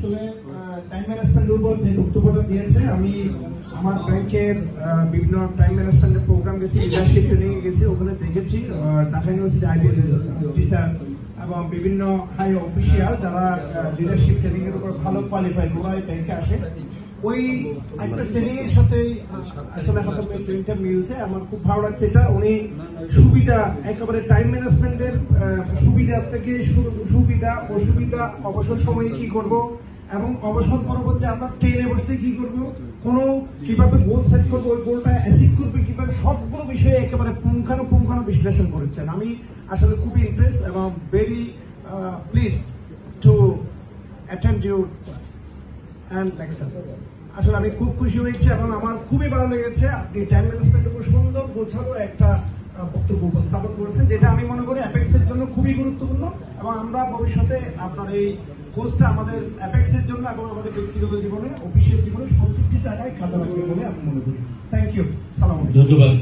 আসলে টাইম ম্যানেজমেন্টের উপর যে বক্তব্যটা দিয়েছে, আমি আমার ব্যাংকের বিভিন্ন টাইম ম্যানেজমেন্টের প্রোগ্রাম গেছি, লিডারশিপ ট্রেনিং গেছি, ওখানে দেখেছি ঢাকা ইউনিভার্সিটি আইবিএল টিচার এবং বিভিন্ন হাই অফিসিয়াল যারা লিডারশিপ ট্রেনিং এর উপর ভালো কোয়ালিফাইড, ওরা ব্যাংকে আসে। ওই একটা ট্রেনিং এর সাথে আসলে হাসান ভাই ট্রেনিংটা মিলছে, আমার খুব ভালো লাগছে। এটা উনি সুবিধা একেবারে টাইম ম্যানেজমেন্টের সুবিধা থেকে সুবিধা অসুবিধা, অবসর সময়ে কি করব এবং অবসর পরবর্তী আমরা ট্রেনে বসতে কি করব, কোন কিভাবে গোল সেট করবো, ওই গোলটা অ্যাচিভ করবে কিভাবে, সবগুলো বিষয়ে একেবারে পুঙ্খানু বিশ্লেষণ করেছেন। আমি আসলে খুবই ইন্টারেস্ট এবং very pleased to attend your class and lecture. আসলে আমি খুব খুশি হয়েছি এবং আমার খুবই ভালো লেগেছে। আপনি টাইম ম্যানেজমেন্টের উপর সুন্দর গোছানো একটা বক্তব্য উপস্থাপন করেছেন, যেটা আমি মনে করি অ্যাপেক্সের জন্য খুবই গুরুত্বপূর্ণ এবং আমরা ভবিষ্যতে আপনার এই কোর্সটা আমাদের অ্যাপেক্সের জন্য এবং আমাদের ব্যক্তিগত জীবনে, অফিসের জীবনে প্রত্যেকটি জায়গায় কাজে লাগবে বলে আমি মনে করি। থ্যাংক ইউ, সালাম। ধন্যবাদ।